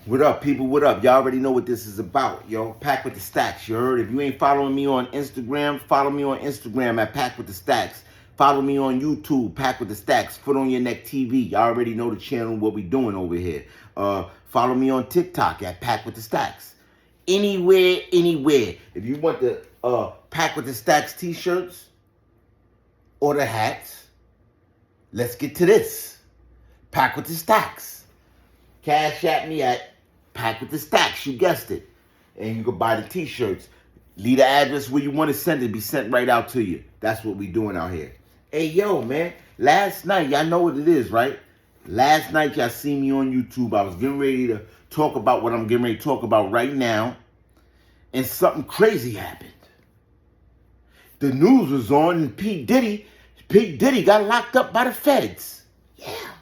What up, people? What up? Y'all already know what this is about, yo. Pack with the Stacks, you heard? If you ain't following me on Instagram, follow me on Instagram at Pack with the Stacks. Follow me on YouTube, Pack with the Stacks. Foot on Your Neck TV. Y'all already know the channel, what we doing over here. Follow me on TikTok at Pack with the Stacks. Anywhere. If you want the Pack with the Stacks t-shirts or the hats, let's get to this. Pack with the Stacks. Cash at me at Pack with the Stacks, you guessed it. And you can buy the t-shirts. Leave the address where you want to send it, be sent right out to you. That's what we doing out here. Hey, yo, man. Last night, y'all know what it is, right? Last night, y'all see me on YouTube. I was getting ready to talk about what I'm getting ready to talk about right now. And something crazy happened. The news was on and P. Diddy got locked up by the feds. Yeah.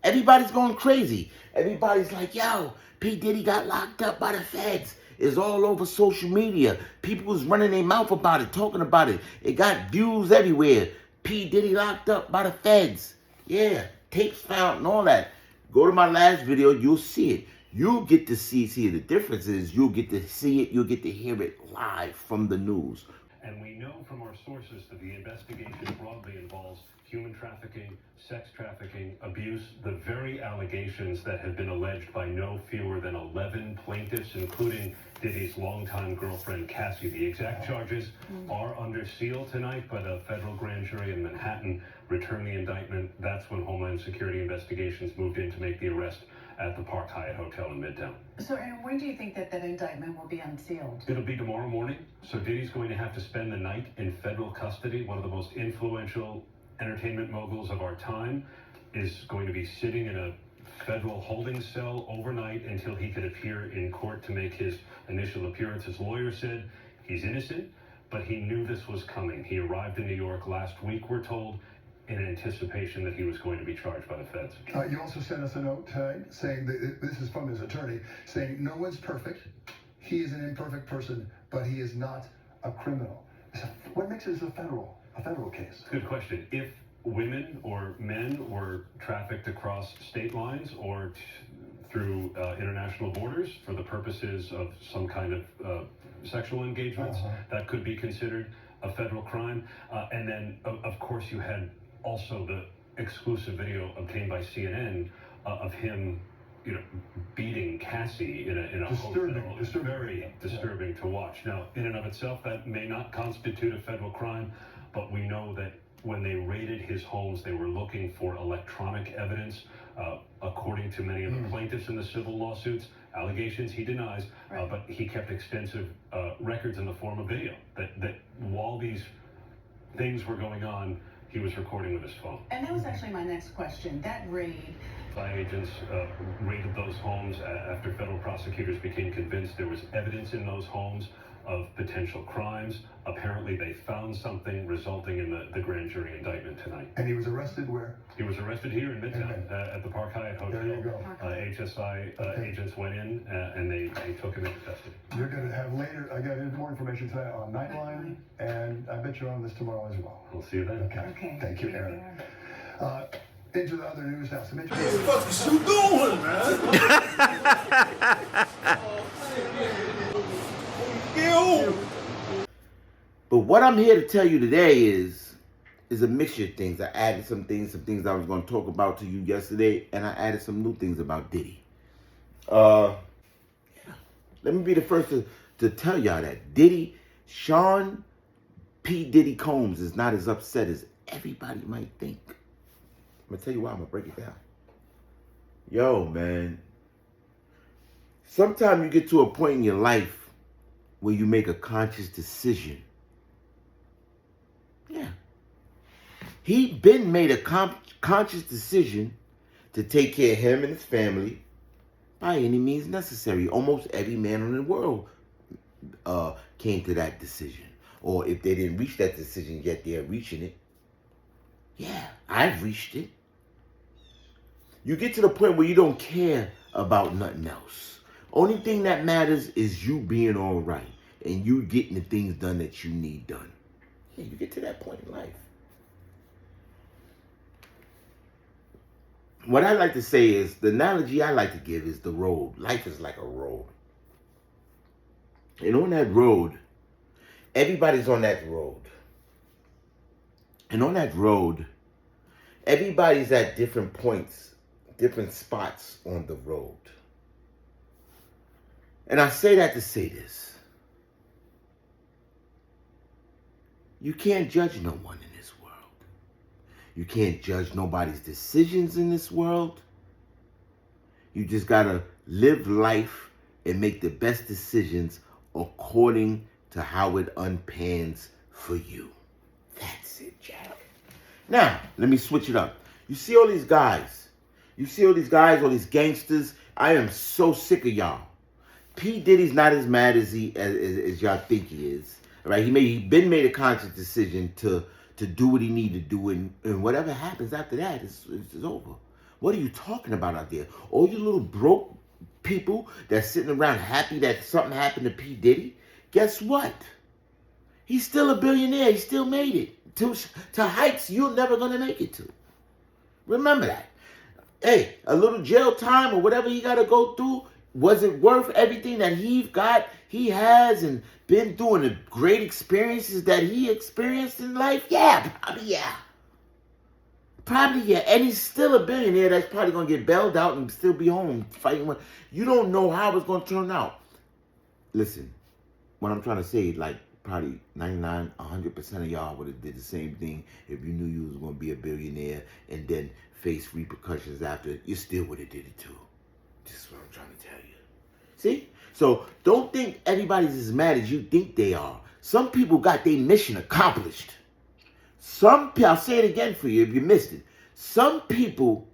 Everybody's going crazy. Everybody's like, yo, P. Diddy got locked up by the feds. It's all over social media. People was running their mouth about it, talking about it. It got views everywhere. P. Diddy locked up by the feds. Yeah, tapes found and all that. Go to my last video, you'll see it. You'll get to see the difference is you'll get to see it, you'll get to hear it live from the news. And we know from our sources that the investigation broadly involves human trafficking, sex trafficking, abuse, the very allegations that have been alleged by no fewer than 11 plaintiffs, including Diddy's longtime girlfriend, Cassie. The exact charges are under seal tonight, but a federal grand jury in Manhattan returned the indictment. That's when Homeland Security Investigations moved in to make the arrest at the Park Hyatt Hotel in Midtown. So, Aaron, when do you think that indictment will be unsealed? It'll be tomorrow morning. So Diddy's going to have to spend the night in federal custody. One of the most influential entertainment moguls of our time is going to be sitting in a federal holding cell overnight until he can appear in court to make his initial appearance. His lawyer said he's innocent, but he knew this was coming. He arrived in New York last week, we're told, in anticipation that he was going to be charged by the feds. You also sent us a note saying that this is from his attorney, saying no one's perfect. He is an imperfect person, but he is not a criminal. So what makes this a federal case? Good question. If women or men were trafficked across state lines or through international borders for the purposes of some kind of sexual engagements, that could be considered a federal crime. And then, of course, you had also the exclusive video obtained by CNN of him, beating Cassie in a hotel. Very disturbing to watch. Now, in and of itself, that may not constitute a federal crime, but we know that when they raided his homes, they were looking for electronic evidence. According to many of the plaintiffs in the civil lawsuits, allegations he denies, but he kept extensive records in the form of video. That while these things were going on, he was recording with his phone. And that was actually my next question. That raid. Agents raided those homes after federal prosecutors became convinced there was evidence in those homes of potential crimes. Apparently they found something resulting in the grand jury indictment tonight. And he was arrested where? He was arrested here in Midtown at the Park Hyatt Hotel. There you go. HSI agents went in and they took him into custody. You're going to have later, I got more information tonight on Nightline, and I bet you're on this tomorrow as well. We'll see you then. Okay. Thank you, Aaron. Into the other news now. Some What the fuck is you doing, man? But what I'm here to tell you today is a mixture of things. I added some things I was going to talk about to you yesterday, and I added some new things about Diddy. Let me be the first to tell y'all that Sean P. Diddy Combs is not as upset as everybody might think. I'm going to tell you why. I'm going to break it down. Yo, man. Sometimes you get to a point in your life where you make a conscious decision. Yeah. He been made a conscious decision to take care of him and his family by any means necessary. Almost every man in the world came to that decision. Or if they didn't reach that decision yet, they're reaching it. Yeah, I've reached it. You get to the point where you don't care about nothing else. Only thing that matters is you being all right and you getting the things done that you need done. Yeah, you get to that point in life. what I like to say is, the analogy I like to give is the road. Life is like a road. And on that road, everybody's on that road. And on that road, everybody's at different points, different spots on the road. And I say that to say this. You can't judge no one in this world. You can't judge nobody's decisions in this world. You just gotta live life and make the best decisions according to how it unpans for you. That's it, Jack. Now, let me switch it up. You see all these guys. You see all these guys, all these gangsters. I am so sick of y'all. P. Diddy's not as mad as y'all think he is. Right? He been made a conscious decision to do what he need to do, and whatever happens after that is over. What are you talking about out there? All you little broke people that's sitting around happy that something happened to P. Diddy, guess what? He's still a billionaire. He still made it to heights you're never going to make it to. Remember that. Hey, a little jail time or whatever he got to go through, was it worth everything that he has and been through, and the great experiences that he experienced in life? Yeah, probably yeah. Probably yeah. And he's still a billionaire that's probably going to get bailed out and still be home fighting. You don't know how it's going to turn out. Listen, what I'm trying to say, like, probably 99, 100% of y'all would have did the same thing if you knew you was going to be a billionaire and then face repercussions after. You still would have did it too. This is what I'm trying to tell you. See? So don't think everybody's as mad as you think they are. Some people got their mission accomplished. I'll say it again for you if you missed it. Some people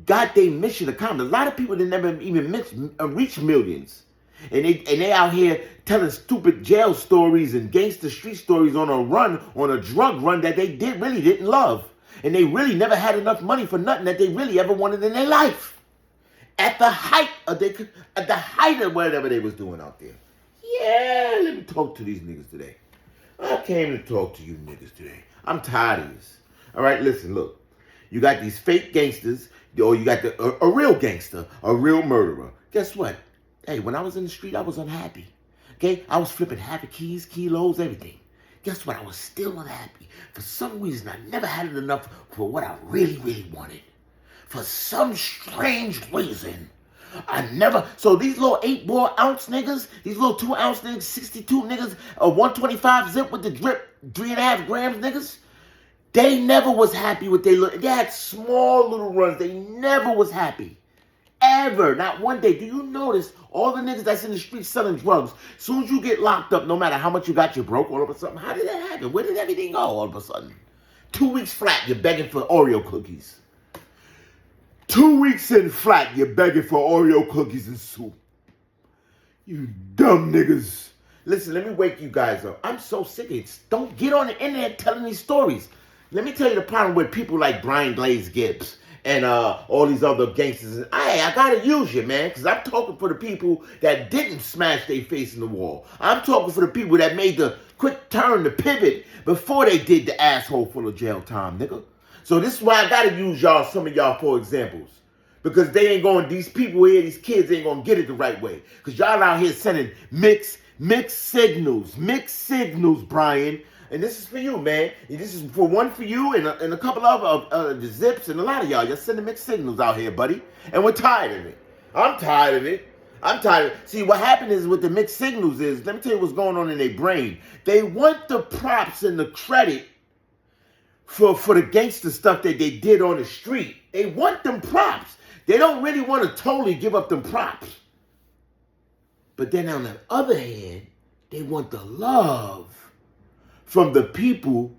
got their mission accomplished. A lot of people that never even reach millions. And they out here telling stupid jail stories and gangster street stories on a drug run that they really didn't love. And they really never had enough money for nothing that they really ever wanted in their life. At the height of whatever they was doing out there. Yeah, let me talk to these niggas today. I came to talk to you niggas today. I'm tired of this. All right, listen, look. You got these fake gangsters, or you got a real gangster, a real murderer. Guess what? Hey, when I was in the street, I was unhappy. Okay? I was flipping half keys, kilos, everything. Guess what? I was still unhappy. For some reason, I never had it enough for what I really, really wanted. For some strange reason, so these little 8-ounce niggas, these little 2-ounce niggas, 62 niggas, a 125 zip with the drip, 3.5 grams niggas, they never was happy with they had small little runs. They never was happy. Ever. Not one day. Do you notice all the niggas that's in the street selling drugs, as soon as you get locked up, no matter how much you got, you broke all of a sudden? How did that happen? Where did everything go all of a sudden? 2 weeks flat, you're begging for Oreo cookies. 2 weeks in flat, you're begging for Oreo cookies and soup. You dumb niggas. Listen, let me wake you guys up. I'm so sick of it. Don't get on the internet telling these stories. Let me tell you the problem with people like Brian Glaze Gibbs and all these other gangsters. I gotta use you, man, because I'm talking for the people that didn't smash their face in the wall. I'm talking for the people that made the quick turn, the pivot, before they did the asshole full of jail time, nigga. So this is why I gotta use some of y'all for examples. Because these people here, these kids ain't gonna get it the right way. Because y'all out here sending mixed signals, Brian. And this is for you, man. And this is for you and a couple of the Zips and a lot of y'all. You're sending mixed signals out here, buddy. And we're tired of it. I'm tired of it. See, what happened is with the mixed signals is, let me tell you what's going on in their brain. They want the props and the credit for the gangster stuff that they did on the street. They want them props. They don't really want to totally give up them props. But then on the other hand, they want the love from the people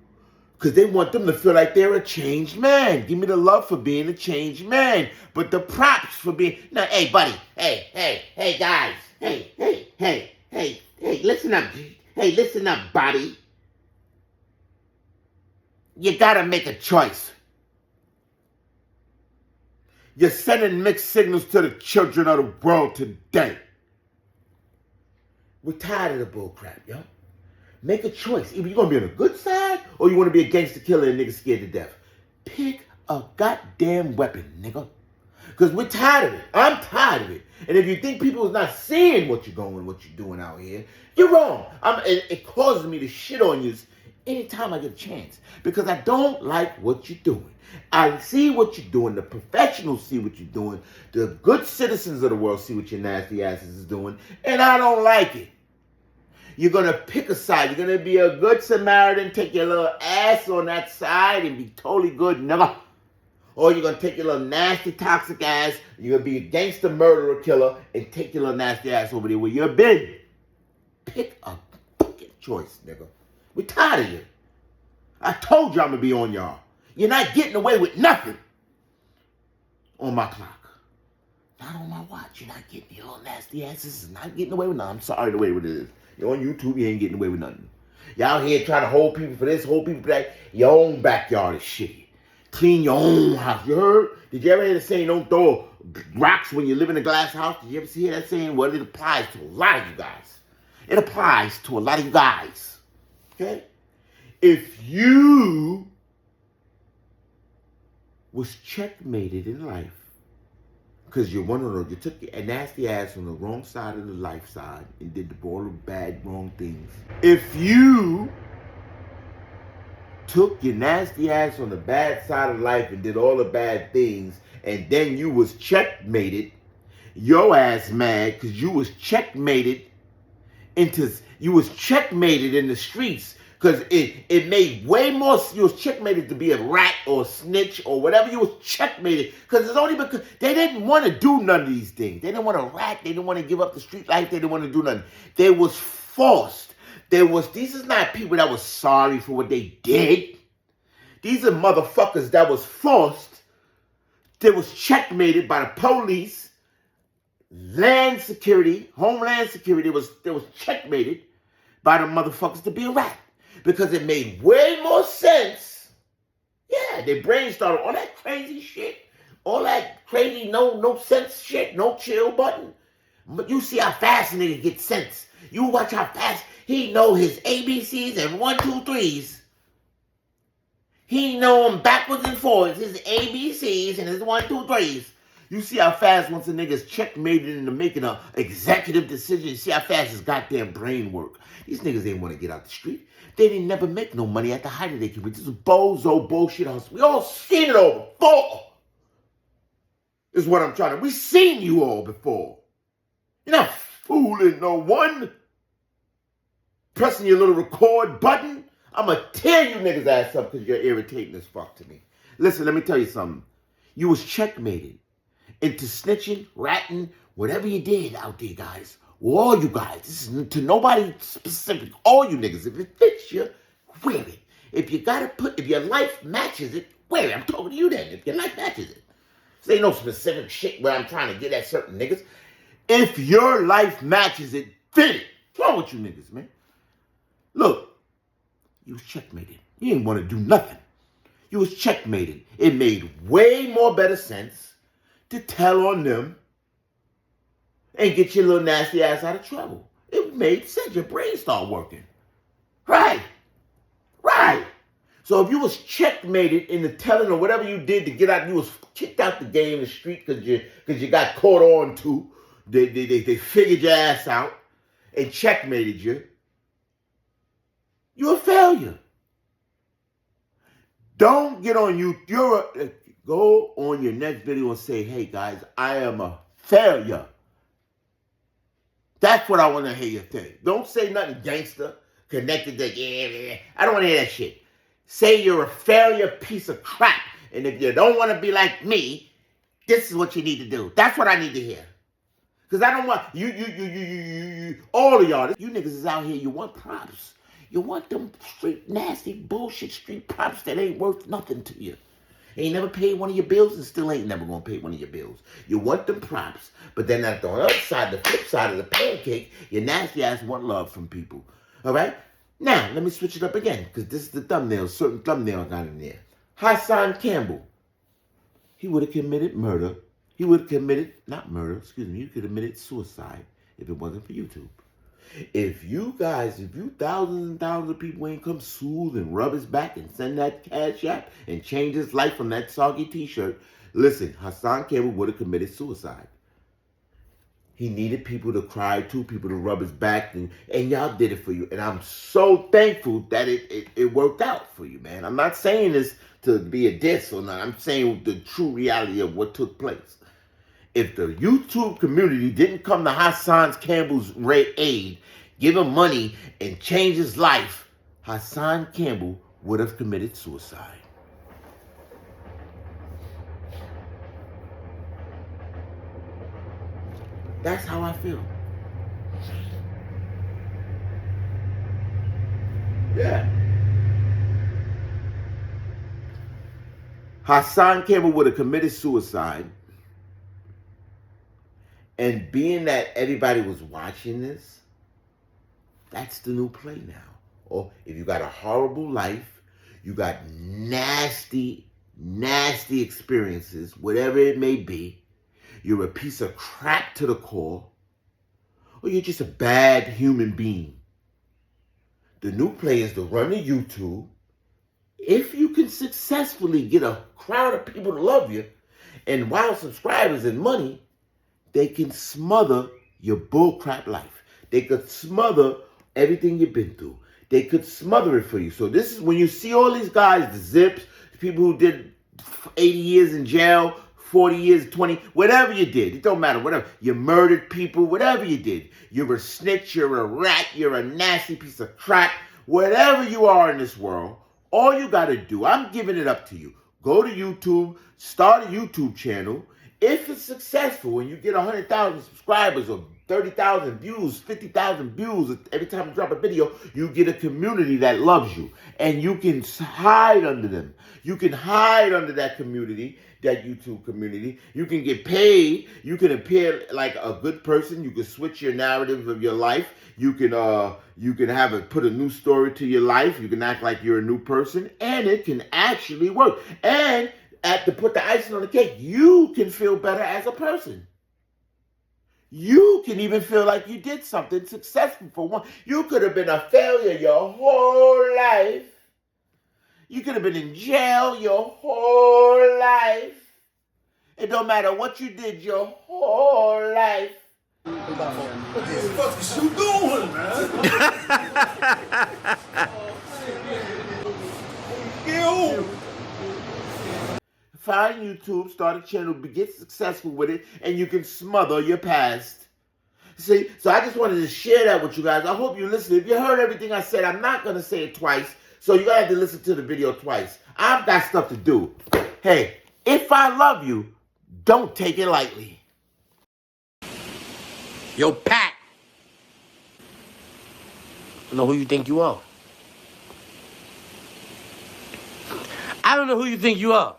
because they want them to feel like they're a changed man. Give me the love for being a changed man. But the props for being... Now, hey, buddy. Hey, guys. Hey, listen up. Hey, listen up, Bobby. You gotta make a choice. You're sending mixed signals to the children of the world today. We're tired of the bull crap, yo. Make a choice. Either you're going to be on the good side or you want to be a gangster killer and nigga scared to death. Pick a goddamn weapon, nigga. Because we're tired of it. I'm tired of it. And if you think people is not seeing what you're doing out here, you're wrong. It causes me to shit on you anytime I get a chance. Because I don't like what you're doing. I see what you're doing. The professionals see what you're doing. The good citizens of the world see what your nasty asses is doing. And I don't like it. You're going to pick a side. You're going to be a good Samaritan, take your little ass on that side and be totally good. Never. Or you're going to take your little nasty, toxic ass. You're going to be a gangster murderer killer and take your little nasty ass over there where you've been. Pick a fucking choice, nigga. We're tired of you. I told you I'm going to be on y'all. You're not getting away with nothing on my clock. Not on my watch. You're not getting your little nasty asses. Not getting away with nothing. I'm sorry the way it is. You're on YouTube, you ain't getting away with nothing. Y'all here trying to hold people for this, hold people for that. Your own backyard is shitty. Clean your own house. You heard? Did you ever hear the saying, don't throw rocks when you live in a glass house? Did you ever hear that saying? Well, it applies to a lot of you guys. It applies to a lot of you guys. Okay? If you was checkmated in life, because you took your nasty ass on the wrong side of the life side and did all the bad, wrong things. If you took your nasty ass on the bad side of life and did all the bad things, and then you was checkmated, your ass mad because you was checkmated in the streets. Because it made way more, you was checkmated to be a rat or a snitch or whatever. You was checkmated. Because it's only because they didn't want to do none of these things. They didn't want to rat. They didn't want to give up the street life. They didn't want to do nothing. They was forced. These is not people that was sorry for what they did. These are motherfuckers that was forced. They was checkmated by the police, land security, homeland security. They was checkmated by the motherfuckers to be a rat. Because it made way more sense. Yeah, their brain started all that crazy shit. All that crazy no sense shit. No chill button. But you see how fast a nigga gets sense. You watch how fast he know his ABCs and 1, 2, 3s. He know them backwards and forwards. His ABCs and his 1, 2, 3s. You see how fast once a nigga's checkmated into making an executive decision. You see how fast his goddamn brain work. These niggas ain't want to get out the street. They didn't never make no money at the height of their career. This is bozo bullshit house. We all seen it all before. Is what I'm trying to. We seen you all before. You're not fooling no one. Pressing your little record button. I'm going to tear you niggas ass up because you're irritating as fuck to me. Listen, let me tell you something. You was checkmated into snitching, ratting, whatever you did out there, guys. All you guys, this is to nobody specific, all you niggas, if it fits you, wear it. If your life matches it, wear it. I'm talking to you then, if your life matches it. This ain't no specific shit where I'm trying to get at certain niggas. If your life matches it, fit it. What's wrong with you niggas, man? Look, you was checkmated. You didn't want to do nothing. You was checkmated. It made way more better sense to tell on them and get your little nasty ass out of trouble. It made sense. Your brain started working. Right. Right. So if you was checkmated in the telling or whatever you did to get out, you was kicked out the game in the street because you got caught on to. They figured your ass out and checkmated you. You're a failure. Don't get on you. Go on your next video and say, hey guys, I am a failure. That's what I want to hear you say. Don't say nothing gangster, connected to, yeah. I don't want to hear that shit. Say you're a failure piece of crap. And if you don't want to be like me, this is what you need to do. That's what I need to hear. Because I don't want, all of y'all, you niggas is out here, you want props. You want them street, nasty, bullshit street props that ain't worth nothing to you. Ain't never paid one of your bills and still ain't never gonna pay one of your bills. You want them props, but then at the other side, the flip side of the pancake, your nasty ass want love from people. All right? Now, let me switch it up again, because this is the thumbnail. Certain thumbnail got in there. Hassan Campbell. He would have committed murder. He would have committed, not murder, excuse me, he could have committed suicide if it wasn't for YouTube. If you thousands and thousands of people ain't come soothe and rub his back and send that cash app and change his life from that soggy t-shirt, listen, Hassan Campbell would have committed suicide. He needed people to cry to, people to rub his back, and y'all did it for you. And I'm so thankful that it worked out for you, man. I'm not saying this to be a diss or not. I'm saying the true reality of what took place. If the YouTube community didn't come to Hassan Campbell's aid, give him money, and change his life, Hassan Campbell would have committed suicide. That's how I feel. Yeah. Hassan Campbell would have committed suicide. And being that everybody was watching this, that's the new play now. Or if you got a horrible life, you got nasty, nasty experiences, whatever it may be, you're a piece of crap to the core, or you're just a bad human being. The new play is to run to YouTube. If you can successfully get a crowd of people to love you, and wild subscribers and money, they can smother your bullcrap life. They could smother everything you've been through. They could smother it for you. So this is when you see all these guys, the Zips, the people who did 80 years in jail, 40 years, 20, whatever you did. It don't matter, whatever. You murdered people, whatever you did. You're a snitch, you're a rat, you're a nasty piece of crap. Whatever you are in this world, all you got to do, I'm giving it up to you. Go to YouTube, start a YouTube channel. If it's successful and you get 100,000 subscribers or 30,000 views, 50,000 views every time you drop a video, you get a community that loves you. And you can hide under them. You can hide under that community, that YouTube community. You can get paid. You can appear like a good person. You can switch your narrative of your life. You can put a new story to your life. You can act like you're a new person. And it can actually work. And to put the icing on the cake, you can feel better as a person. You can even feel like you did something successful for one. You could have been a failure your whole life. You could have been in jail your whole life. It don't matter what you did your whole life. What the fuck is you doing, man? Yo! Find YouTube, start a channel, get successful with it, and you can smother your past. See, so I just wanted to share that with you guys. I hope you listened. If you heard everything I said, I'm not going to say it twice, so you're going to have to listen to the video twice. I've got stuff to do. Hey, if I love you, don't take it lightly. Yo, Pat. I don't know who you think you are. I don't know who you think you are.